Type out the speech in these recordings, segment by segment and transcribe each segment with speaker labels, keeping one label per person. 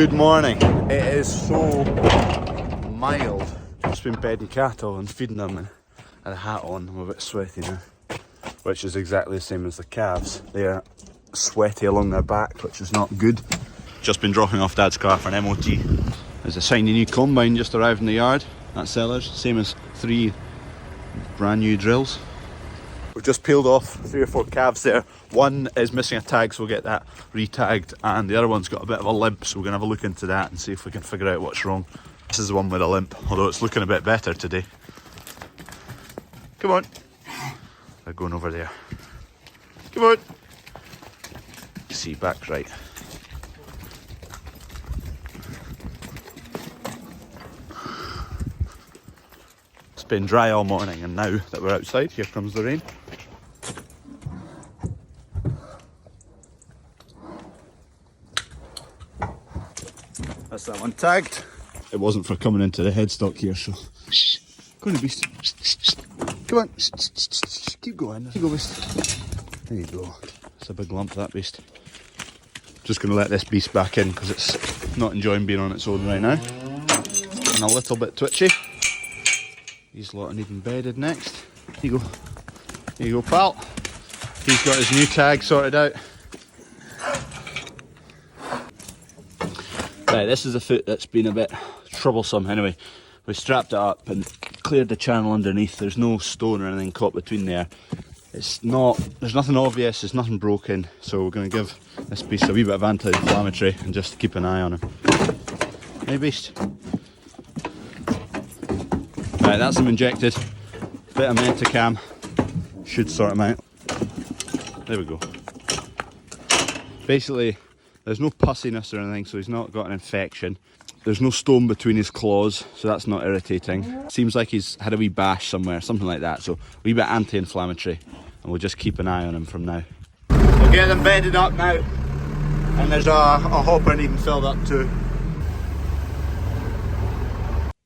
Speaker 1: Good morning. It is so mild. Just been bedding cattle and feeding them and had a hat on. I'm a bit sweaty now, which is exactly the same as the calves. They're sweaty along their back, which is not good. Just been dropping off Dad's car for an MOT. There's a shiny new combine just arrived in the yard at Sellers, same as 3 brand new drills. We've just peeled off 3 or 4 calves there. One is missing a tag, so we'll get that re-tagged, and the other one's got a bit of a limp, so we're going to have a look into that and see if we can figure out what's wrong. This is the one with a limp, although it's looking a bit better today. Come on. They're going over there. Come on. See, back right. It's been dry all morning, and now that we're outside, here comes the rain. That's that one tagged. It wasn't for coming into the headstock here, so shh. Go on, beast. Come on. Keep going. There you go, beast. There you go. It's a big lump, that beast. Just going to let this beast back in because it's not enjoying being on its own right now. It's getting a little bit twitchy. These lot are needing bedded next. There you go. There you go, pal. He's got his new tag sorted out. Right, this is a foot that's been a bit troublesome. Anyway, we strapped it up and cleared the channel underneath. There's no stone or anything caught between there. There's nothing obvious, there's nothing broken, so we're going to give this beast a wee bit of anti-inflammatory and just keep an eye on him. Hey, beast. Right, that's him injected. Bit of Mentacam should sort him out. There we go. Basically, there's no pussiness or anything, so he's not got an infection. There's no stone between his claws, so that's not irritating. Seems like he's had a wee bash somewhere, something like that, so a wee bit anti-inflammatory, and we'll just keep an eye on him from now. We'll get them bedded up now, and there's a hopper even filled up too.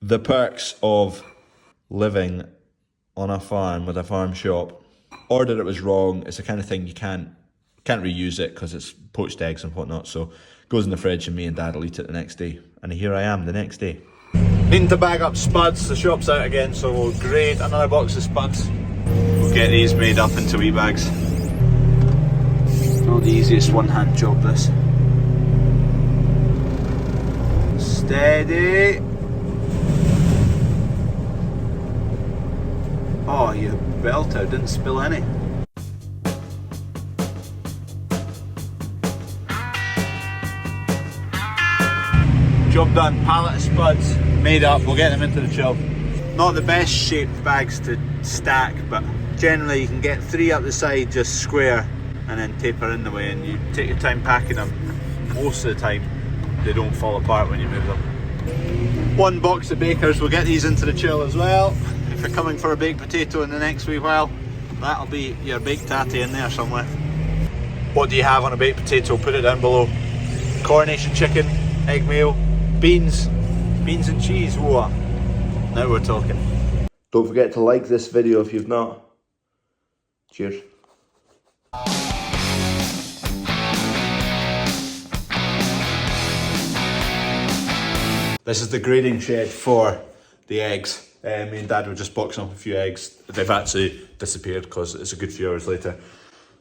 Speaker 2: The perks of living on a farm with a farm shop. Ordered it was wrong. It's the kind of thing you can't reuse it because it's poached eggs and whatnot, so it goes in the fridge and me and Dad will eat it the next day. And here I am the next day.
Speaker 1: Needing to bag up spuds. The shop's out again, so we'll grade another box of spuds. We'll get these made up into wee bags. Not the easiest one-hand job, this. Steady. Oh, you belter, didn't spill any. Job done, pallet of spuds made up, we'll get them into the chill. Not the best shaped bags to stack, but generally you can get 3 up the side just square and then taper in the way, and you take your time packing them. Most of the time they don't fall apart when you move them. 1 box of bakers, we'll get these into the chill as well. If you're coming for a baked potato in the next wee while, that'll be your baked tatty in there somewhere. What do you have on a baked potato? Put it down below. Coronation chicken, egg mayo, beans and cheese. Whoa, now we're talking.
Speaker 2: Don't forget to like this video if you've not. Cheers.
Speaker 1: This is the grading shed for the eggs. Me and Dad were just boxing up a few eggs. They've actually disappeared because it's a good few hours later.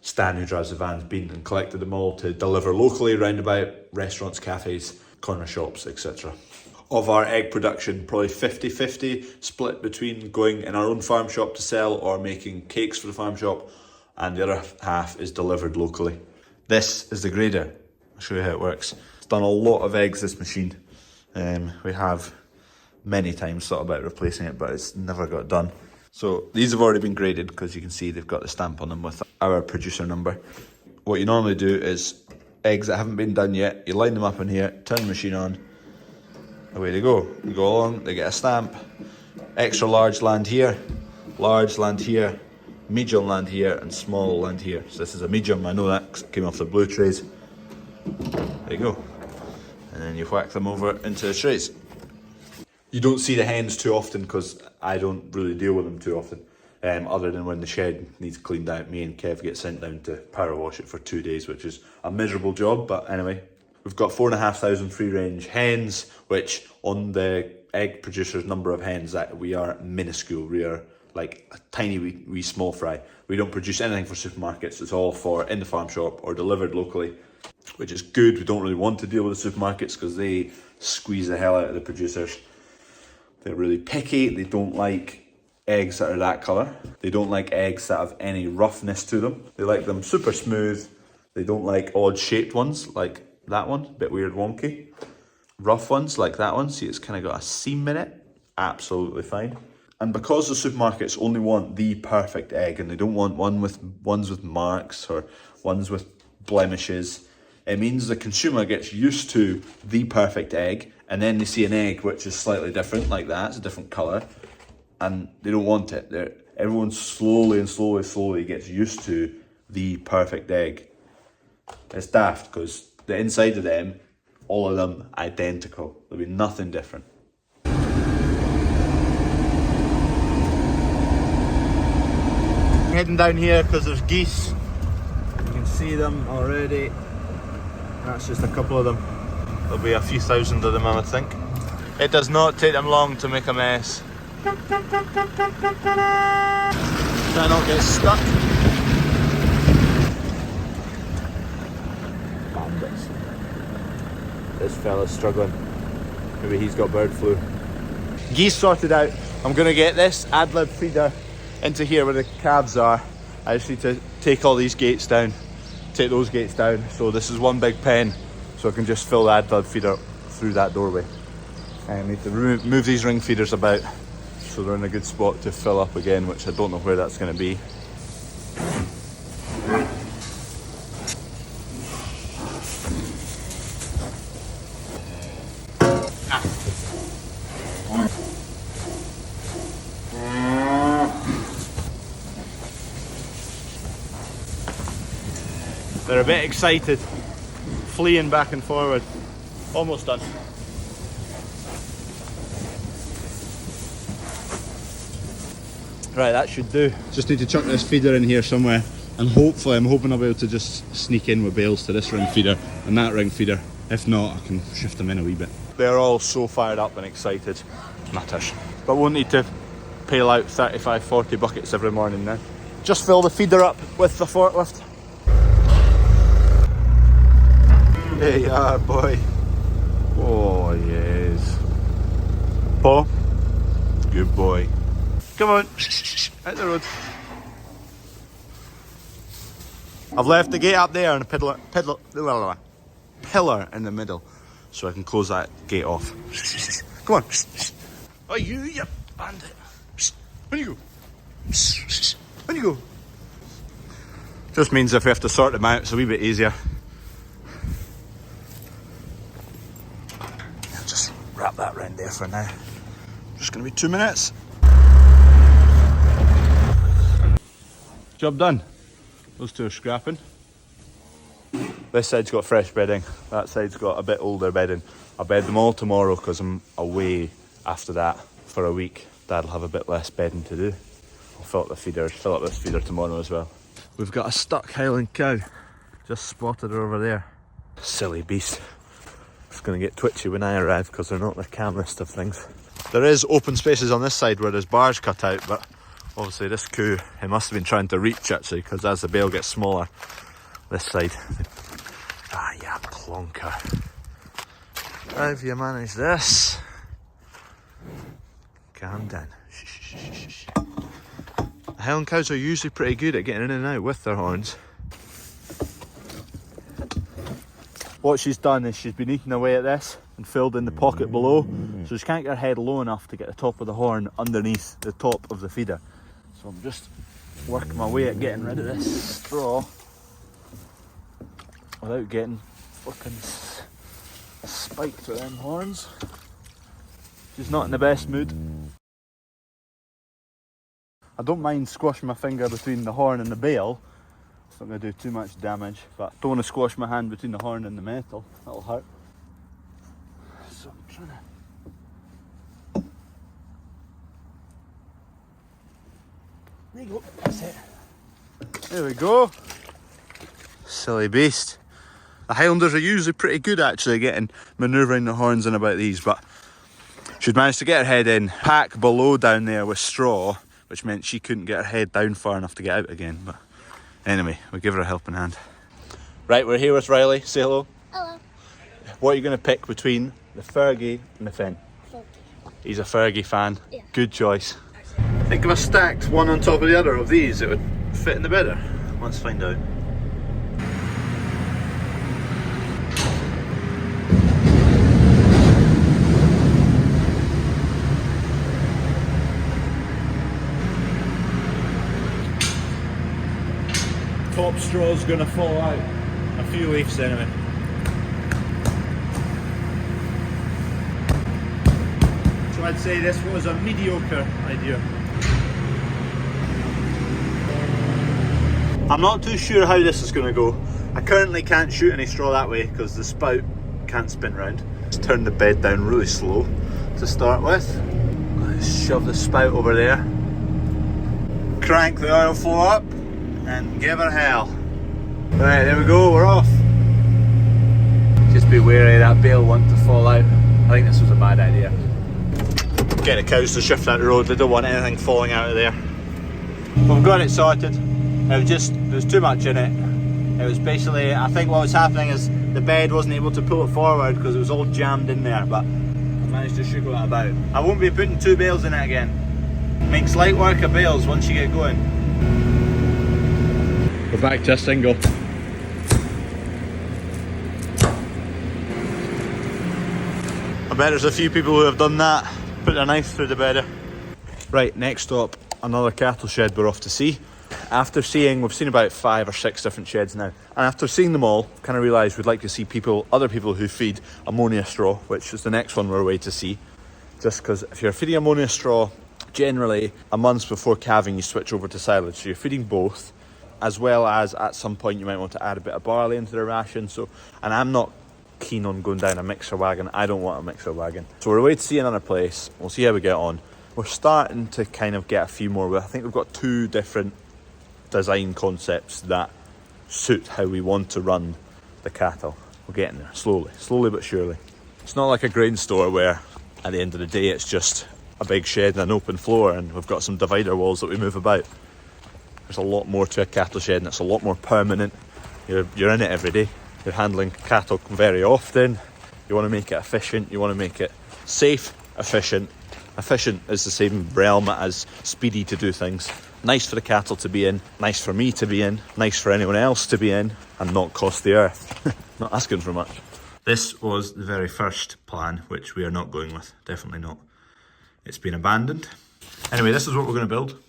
Speaker 1: Stan, who drives the van's been and collected them all to deliver locally round about restaurants, cafes, corner shops, etc. Of our egg production, probably 50-50 split between going in our own farm shop to sell or making cakes for the farm shop, and the other half is delivered locally. This is the grader. I'll show you how it works. It's done a lot of eggs, this machine. We have many times thought about replacing it, but it's never got done. So these have already been graded because you can see they've got the stamp on them with our producer number. What you normally do is eggs that haven't been done yet, you line them up in here, turn the machine on, away they go. You go along, they get a stamp. Extra large land here, large land here, medium land here, and small land here. So this is a medium, I know that 'cause it came off the blue trays. There you go. And then you whack them over into the trays. You don't see the hens too often because I don't really deal with them too often. Other than when the shed needs cleaned out, me and Kev get sent down to power wash it for 2 days, which is a miserable job, but anyway, We've got 4,500 free range hens, which on the egg producers' number of hens, that we are minuscule. We are like a tiny wee small fry. We don't produce anything for supermarkets. It's all for in the farm shop or delivered locally, which is good. We don't really want to deal with the supermarkets because they squeeze the hell out of the producers. They're really picky. They don't like eggs that are that colour. They don't like eggs that have any roughness to them. They like them super smooth. They don't like odd shaped ones like that one, a bit weird wonky. Rough ones like that one, see it's kind of got a seam in it, absolutely fine. And because the supermarkets only want the perfect egg and they don't want ones with marks or ones with blemishes, it means the consumer gets used to the perfect egg and then they see an egg which is slightly different like that, it's a different colour, and they don't want it. Everyone slowly gets used to the perfect egg. It's daft because the inside of them, all of them identical. There'll be nothing different. Heading down here because there's geese. You can see them already. That's just a couple of them. There'll be a few thousand of them, I would think. It does not take them long to make a mess. Try not get stuck. Bandits. This fella's struggling. Maybe he's got bird flu. Geese sorted out. I'm gonna get this ad-lib feeder into here where the calves are. I just need to take all these gates down, take those gates down. So this is one big pen, so I can just fill the ad-lib feeder through that doorway. I need to move these ring feeders about so they're in a good spot to fill up again, which I don't know where that's going to be. They're a bit excited, fleeing back and forward. Almost done. Right, that should do. Just need to chuck this feeder in here somewhere, and hopefully I'm hoping I'll be able to just sneak in with bales to this ring feeder and that ring feeder. If not, I can shift them in a wee bit. They're all so fired up and excited. Matters. But we'll need to pail out 35, 40 buckets every morning now. Just fill the feeder up with the forklift. There you are, boy. Oh, yes. Paul, good boy. Come on, out the road. I've left the gate up there and a pillar in the middle, so I can close that gate off. Come on. Oh, you bandit. When you go? When you go? Just means if we have to sort them out, it's a wee bit easier. I'll just wrap that round there for now. Just going to be 2 minutes. Job done. Those two are scrapping. This side's got fresh bedding. That side's got a bit older bedding. I'll bed them all tomorrow because I'm away after that for a week. Dad'll have a bit less bedding to do. I'll fill up this feeder tomorrow as well. We've got a stuck Highland cow. Just spotted her over there. Silly beast. It's going to get twitchy when I arrive because they're not the calmest of things. There is open spaces on this side where there's bars cut out, but obviously this coo, he must have been trying to reach actually, because as the bale gets smaller, this side. Ah, yeah, plonker. How have you managed this? Calm down. Shh, shh, shh, shh. The Highland cows are usually pretty good at getting in and out with their horns. What she's done is she's been eating away at this and filled in the pocket below, so she can't get her head low enough to get the top of the horn underneath the top of the feeder. So I'm just working my way at getting rid of this straw without getting fucking spiked with them horns. She's not in the best mood. I don't mind squashing my finger between the horn and the bale. It's not going to do too much damage, but I don't want to squash my hand between the horn and the metal. That'll hurt. So I'm trying to... There you go, that's it. There we go. Silly beast. The Highlanders are usually pretty good actually getting manoeuvring the horns in about these, but she'd managed to get her head in, pack below down there with straw, which meant she couldn't get her head down far enough to get out again. But anyway, we give her a helping hand. Right, we're here with Riley. Say hello.
Speaker 3: Hello.
Speaker 1: What are you going to pick between the Fergie and the Finn?
Speaker 3: Fergie.
Speaker 1: He's a Fergie fan.
Speaker 3: Yeah.
Speaker 1: Good choice. Think if I stacked one on top of the other of these, it would fit in the bedder. Let's find out. Top straw's gonna fall out. A few leaves anyway. So I'd say this was a mediocre idea. I'm not too sure how this is gonna go. I currently can't shoot any straw that way because the spout can't spin round. Let's turn the bed down really slow to start with. Let's shove the spout over there. Crank the oil flow up and give her hell. Right, there we go, we're off. Just be wary of that bale wanting to fall out. I think this was a bad idea. Get the cows to shift out the road, they don't want anything falling out of there. We've got it sorted. There was too much in it. It was basically, I think what was happening is the bed wasn't able to pull it forward because it was all jammed in there, but I managed to sugar it about. I won't be putting 2 bales in it again. Makes light work of bales once you get going.
Speaker 2: We're back to a single.
Speaker 1: I bet there's a few people who have done that, put their knife through the bedder. Right, next stop, another cattle shed we're off to see. After seeing, we've seen about 5 or 6 different sheds now, and after seeing them all, kind of realised we'd like to see other people who feed ammonia straw, which is the next one we're away to see. Just because if you're feeding ammonia straw, generally a month before calving you switch over to silage, so you're feeding both, as well as at some point you might want to add a bit of barley into the ration. So, and I'm not keen on going down a mixer wagon. I don't want a mixer wagon. So we're away to see another place. We'll see how we get on. We're starting to kind of get a few more. I think we've got 2 different design concepts that suit how we want to run the cattle. We're getting there, slowly but surely. It's not like a grain store where at the end of the day it's just a big shed and an open floor and we've got some divider walls that we move about. There's a lot more to a cattle shed and it's a lot more permanent. You're in it every day. You're handling cattle very often. You want to make it efficient, you want to make it safe, efficient. Efficient is the same realm as speedy to do things. Nice for the cattle to be in, nice for me to be in, nice for anyone else to be in, and not cost the earth. Not asking for much. This was the very first plan, which we are not going with. Definitely not. It's been abandoned. Anyway, this is what we're going to build,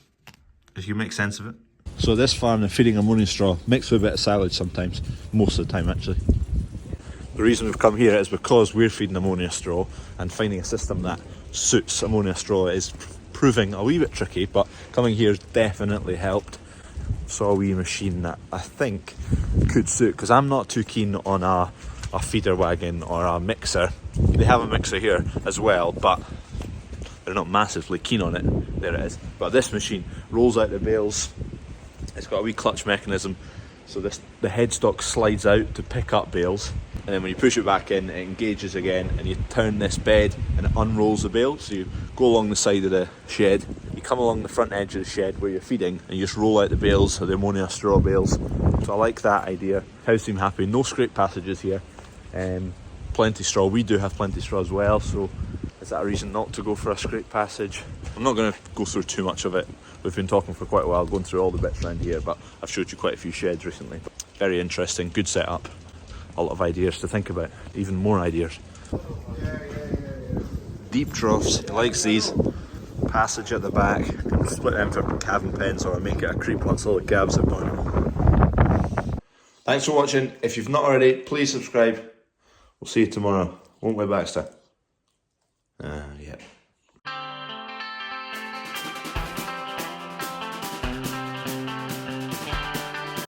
Speaker 1: if you make sense of it. So this farm, they're feeding ammonia straw, mixed with a bit of silage sometimes, most of the time actually. The reason we've come here is because we're feeding ammonia straw, and finding a system that suits ammonia straw is proving a wee bit tricky, but coming here has definitely helped. Saw a wee machine that I think could suit, because I'm not too keen on a feeder wagon or a mixer. They have a mixer here as well, but they're not massively keen on it. There it is. But this machine rolls out the bales. It's got a wee clutch mechanism, so the headstock slides out to pick up bales, and then when you push it back in, it engages again, and you turn this bed and it unrolls the bale. So you go along the side of the shed, you come along the front edge of the shed where you're feeding, and you just roll out the bales, or the ammonia straw bales. So I like that idea. Cows seem happy. No scrape passages here. Plenty straw. We do have plenty straw as well, so is that a reason not to go for a scrape passage? I'm not going to go through too much of it. We've been talking for quite a while, going through all the bits around here, but I've showed you quite a few sheds recently. Very interesting, good setup. A lot of ideas to think about, even more ideas. Deep troughs, he likes these. Passage at the back, split them for calving pens or make it a creep once all the calves have gone. Thanks for watching. If you've not already, please subscribe. We'll see you tomorrow, won't we, Baxter?